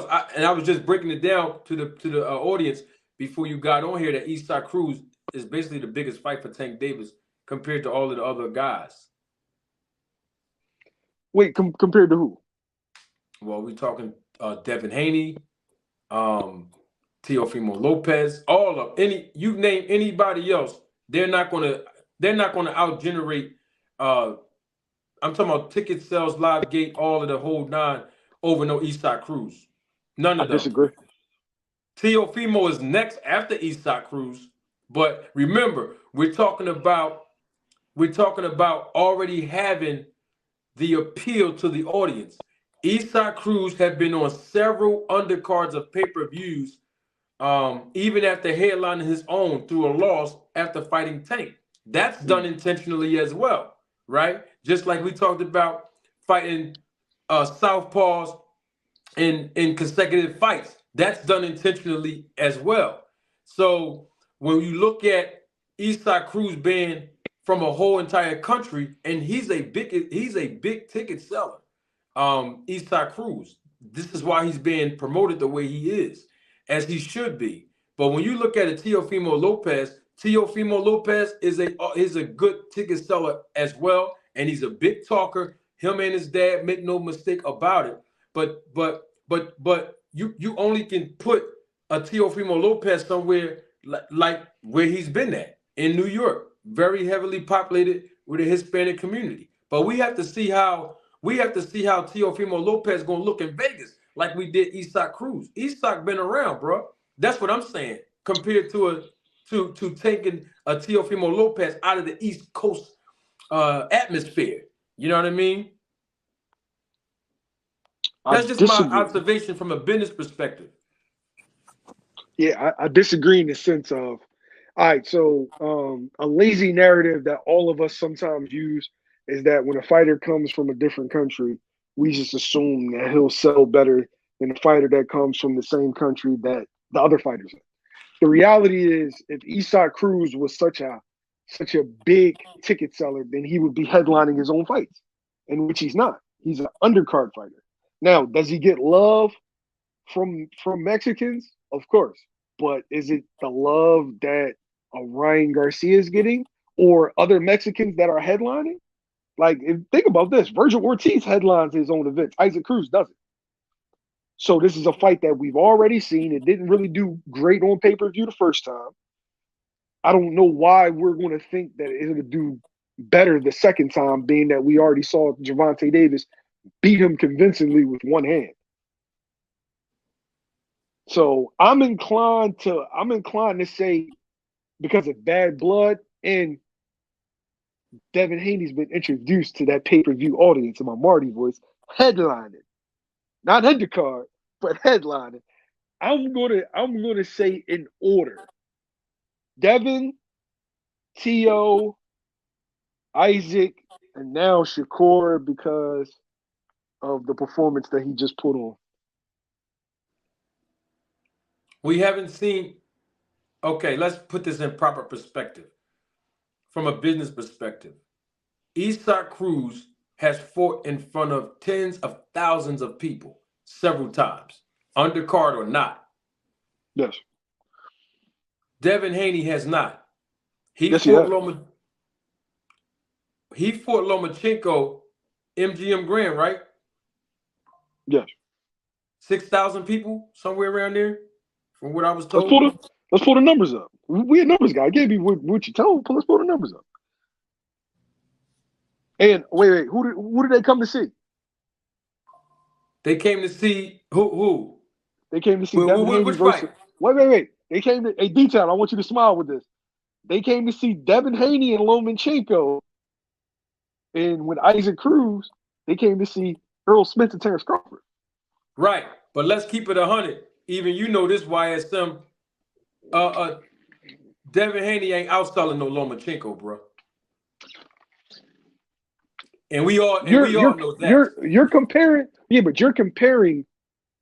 I was just breaking it down to the audience before you got on here that Eastside Cruz is basically the biggest fight for Tank Davis compared to all of the other guys. Wait, compared to who? Well, we're talking Devin Haney, um, Teofimo Lopez, all of any you name anybody else, they're not gonna out generate. I'm talking about ticket sales, live gate, all of the whole nine over no Eastside Cruz. None I of them. disagree. Teofimo is next after Eastside Cruz, but remember, we're talking about already having the appeal to the audience. Eastside Cruz have been on several undercards of pay-per-views, even after headlining his own through a loss after fighting Tank. That's done intentionally as well, right? Just like we talked about fighting Southpaws in consecutive fights. That's done intentionally as well. So when you look at Eastside Cruz being from a whole entire country, and he's a big ticket seller. Eastside Cruz. This is why he's being promoted the way he is, as he should be. But when you look at a Teofimo Lopez is a good ticket seller as well, and he's a big talker. Him and his dad make no mistake about it. But you only can put a Teofimo Lopez somewhere like where he's been at in New York, very heavily populated with a Hispanic community. But we have to see how Teofimo Lopez gonna look in Vegas, like we did Isak Cruz. Isak been around, bro. That's what I'm saying. Compared to taking a Teofimo Lopez out of the East Coast atmosphere. You know what I mean? I That's just my disagree. observation from a business perspective. Yeah, I disagree in the sense of, all right, so a lazy narrative that all of us sometimes use is that when a fighter comes from a different country, we just assume that he'll sell better than a fighter that comes from the same country that the other fighters are. The reality is, if Isak Cruz was such a big ticket seller, then he would be headlining his own fights, in which he's not. He's an undercard fighter. Now, does he get love from Mexicans? Of course. But is it the love that Ryan Garcia is getting or other Mexicans that are headlining? Like, think about this. Virgil Ortiz headlines his own events. Isaac Cruz doesn't. So this is a fight that we've already seen. It didn't really do great on pay-per-view the first time. I don't know why we're going to think that it's going to do better the second time, being that we already saw Gervonta Davis beat him convincingly with one hand. So I'm inclined to say, because of bad blood and Devin Haney's been introduced to that pay-per-view audience in my Marty voice, headlining. Not undercard, but headlining. I'm gonna say in order. Devin, T.O., Isaac, and now Shakur because of the performance that he just put on. We haven't seen. Okay, let's put this in proper perspective. From a business perspective, Isak Cruz has fought in front of tens of thousands of people several times, undercard or not. Yes. Devin Haney has not. He Yes, he fought has. Loma. He fought Lomachenko, MGM Grand, right? Yes. 6,000 people, somewhere around there, from what I was Let's pull told. the let's pull the numbers up. We a numbers guy. I gave you what you told. Let's pull the numbers up. And wait, who did they come to see? They came to see who? They came to see Devin Haney Which fight? versus. Wait. They came to a detail. I want you to smile with this. They came to see Devin Haney and Lomachenko, and with Isaac Cruz, they came to see Earl Smith and Terrence Crawford. Right. But let's keep it 100. Even you know this YSM. Uh, Devin Haney ain't outselling no Lomachenko, bro. And we all and You're we all you're know that. you're comparing. Yeah, but you're comparing.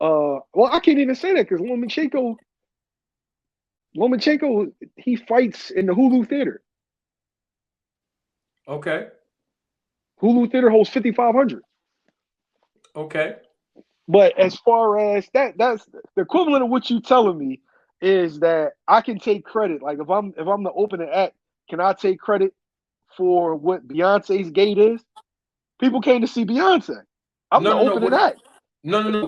Well, I can't even say that because Lomachenko, he fights in the Hulu Theater. Okay. Hulu Theater holds 5,500. Okay. But as far as that's the equivalent of what you telling me is that I can take credit. Like if I'm the opening act, can I take credit for what Beyonce's gate is? People came to see Beyonce. I'm No, the no, no. opening act. No.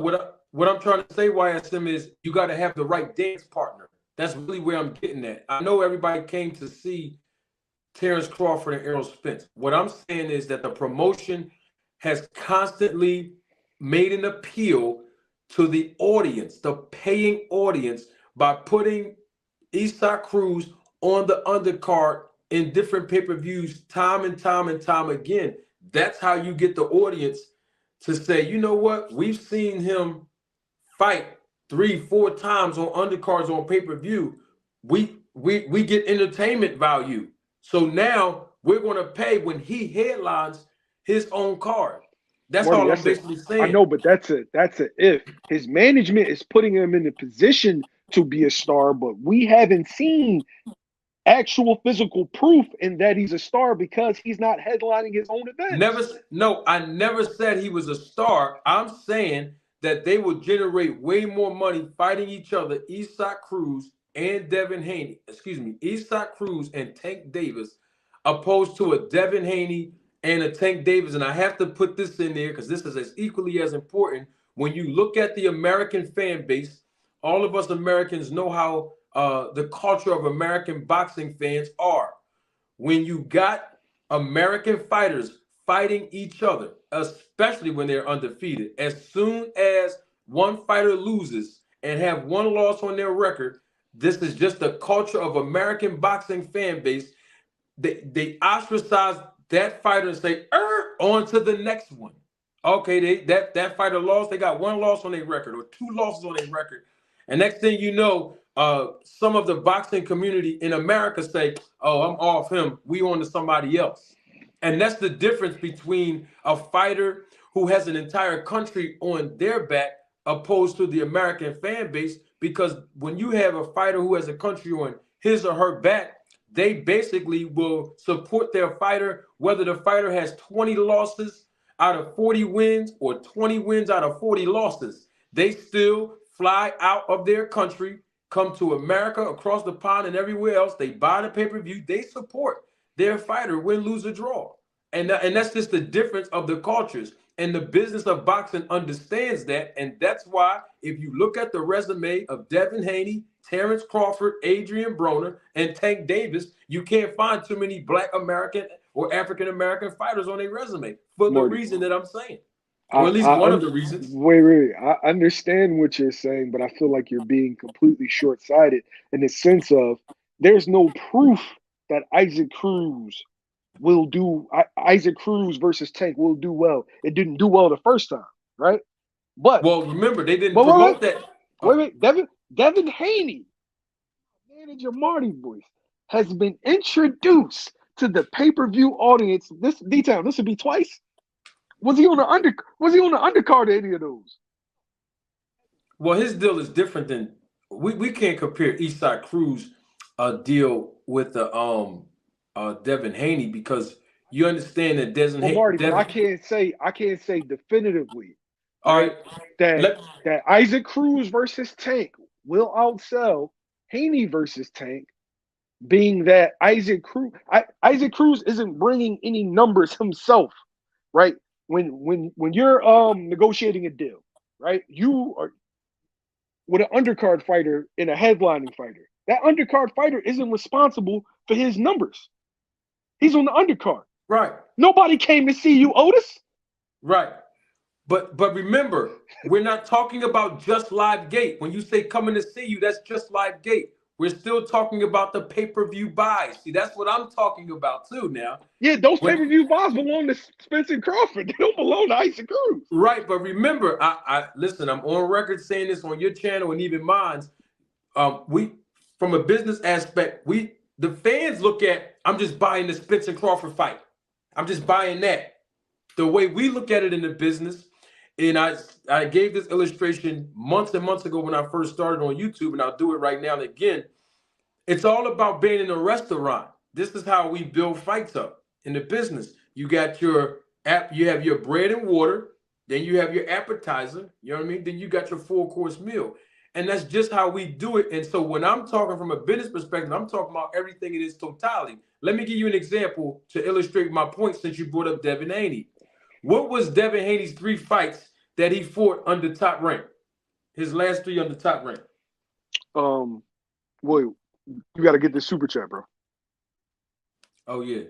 What I'm trying to say, YSM, is you got to have the right dance partner. That's really where I'm getting at. I know everybody came to see Terrence Crawford and Errol Spence. What I'm saying is that the promotion has constantly made an appeal to the audience, the paying audience, by putting Eastside Cruz on the undercard in different pay-per-views time and time and time again. That's how you get the audience to say, you know what, we've seen him fight 3, 4 times on undercards on pay-per-view. We get entertainment value. So now we're going to pay when he headlines his own card. That's Marty, all I'm that's it. basically I saying. know, but that's a if. His management is putting him in a position to be a star, but we haven't seen actual physical proof in that he's a star because he's not headlining his own Never, events. no, I never said he was a star. I'm saying that they will generate way more money fighting each other, Eastside Cruz and Devin Haney. Excuse me, Eastside Cruz and Tank Davis, opposed to a Devin Haney and a Tank Davis. And I have to put this in there because this is as equally as important. When you look at the American fan base, all of us Americans know how the culture of American boxing fans are. When you got American fighters fighting each other, especially when they're undefeated, as soon as one fighter loses and have one loss on their record, this is just the culture of American boxing fan base. They ostracize that fighter and say, on to the next one. Okay, that fighter lost. They got one loss on their record or two losses on their record. And next thing you know, some of the boxing community in America say, "Oh, I'm off him. We on to somebody else." And that's the difference between a fighter who has an entire country on their back opposed to the American fan base. Because when you have a fighter who has a country on his or her back, they basically will support their fighter, whether the fighter has 20 losses out of 40 wins or 20 wins out of 40 losses. They still fly out of their country, come to America, across the pond, and everywhere else. They buy the pay-per-view. They support their fighter, win, lose, or draw. And that's just the difference of the cultures. And the business of boxing understands that. And that's why if you look at the resume of Devin Haney, Terrence Crawford, Adrian Broner, and Tank Davis, you can't find too many Black American or African American fighters on their resume for the Marty, reason that I'm saying, or I, at least I one of un- the reasons. wait. I understand what you're saying, but I feel like you're being completely short-sighted in the sense of there's no proof that Isaac Cruz versus Tank will do well. It didn't do well the first time, right? But Well, remember, they didn't but wait, promote that. wait. Devin Haney, manager Marty voice, has been introduced to the pay-per-view audience. This detail, this would be twice. Was he on the undercard of any of those? Well, his deal is different than we can't compare Eastside Cruz deal with the Devin Haney because you understand that Well, Marty, but Devin. I can't say definitively, All right? right, That let that Isaac Cruz versus Tank will outsell Haney versus Tank, being that Isaac Cruz isn't bringing any numbers himself, right? When you're negotiating a deal, right? You are with an undercard fighter and a headlining fighter. That undercard fighter isn't responsible for his numbers. He's on the undercard. right, Nobody came to see you, Otis. right. But remember, we're not talking about just live gate. When you say coming to see you, that's just live gate. We're still talking about the pay-per-view buys. See, that's what I'm talking about too now. Yeah, those When pay-per-view buys belong to Spencer Crawford. They don't belong to Isaac Cruz. Right, but remember, I listen, I'm on record saying this on your channel and even mine's. We from a business aspect, the fans look at I'm just buying the Spencer Crawford fight. I'm just buying that. The way we look at it in the business, and I gave this illustration months and months ago when I first started on YouTube, and I'll do it right now and again. It's all about being in a restaurant. This is how we build fights up in the business. You got your app, you have your bread and water, Then you have your appetizer. You know what I mean? Then you got your 4-course meal. And that's just how we do it. And so when I'm talking from a business perspective, I'm talking about everything in its totality. Let me give you an example to illustrate my point since you brought up Devin Haney. What was Devin Haney's 3 fights that he fought under Top Rank? His last 3 under Top Rank. Wait, you got to get this super chat, bro. Oh, yeah.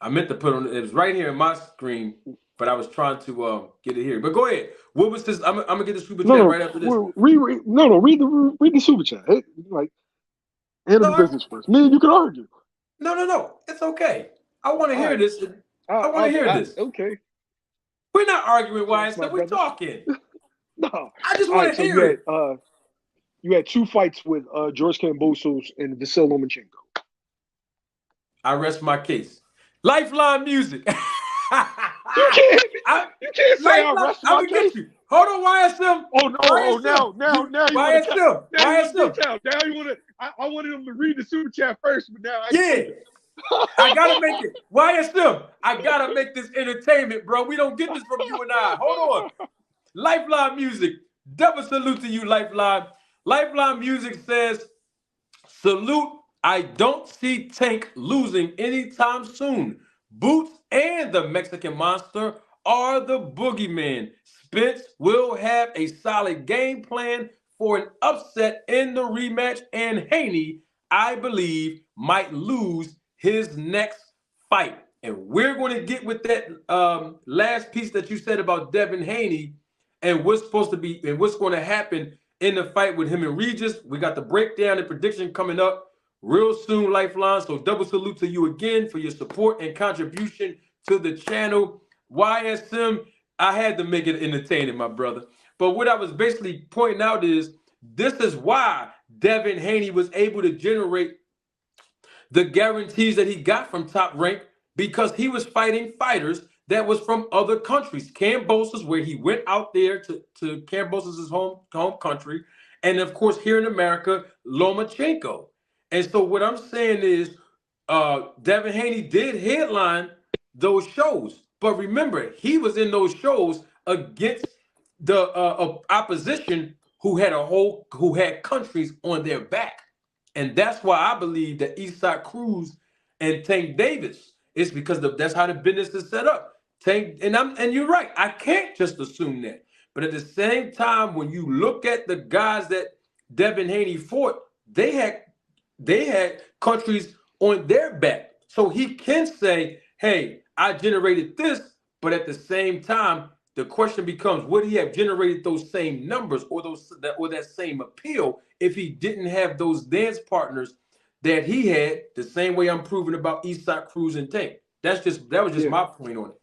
I meant to put on it. It was right here in my screen, but I was trying to get it here. But go ahead. What was this? I'm gonna get the super chat right after this. Read the super chat. Handle the business first. Me and you can argue. No. It's okay. I want to hear this. I want to hear this. Okay. We're not arguing, YSM. We're talking. No. I just want to hear it. You had 2 fights with George Kambosos and Vasyl Lomachenko. I rest my case. Lifeline music. You can't say I rest my case. Get you. Hold on, YSM. Oh no! YSM. Now you want to YSM. Now you want to. I wanted him to read the super chat first, but now I gotta make it. YSM. I gotta make this entertainment, bro. We don't get this from you and I. Hold on. Lifeline music. Double salute to you, Lifeline. Lifeline music says, salute. I don't see Tank losing anytime soon. Boots and the Mexican Monster are the boogeyman. Spence will have a solid game plan for an upset in the rematch, and Haney, I believe, might lose his next fight. And we're going to get with that last piece that you said about Devin Haney and what's supposed to be and what's going to happen in the fight with him and Regis. We got the breakdown and prediction coming up real soon, Lifeline. So double salute to you again for your support and contribution to the channel. YSM, I had to make it entertaining, my brother. But what I was basically pointing out is this is why Devin Haney was able to generate the guarantees that he got from Top Rank, because he was fighting fighters that was from other countries. Kambosos, where he went out there to Kambosos' home country. And of course, here in America, Lomachenko. And so what I'm saying is Devin Haney did headline those shows. But remember, he was in those shows against the opposition who had countries on their back. And that's why I believe that Isaac Cruz and Tank Davis is because that's how the business is set up. Tank, and you're right, I can't just assume that. But at the same time, when you look at the guys that Devin Haney fought, they had countries on their back. So he can say, hey, I generated this, but at the same time, the question becomes, would he have generated those same numbers or that same appeal if he didn't have those dance partners that he had, the same way I'm proving about Isaac Cruz and Tank? That was just my point on it.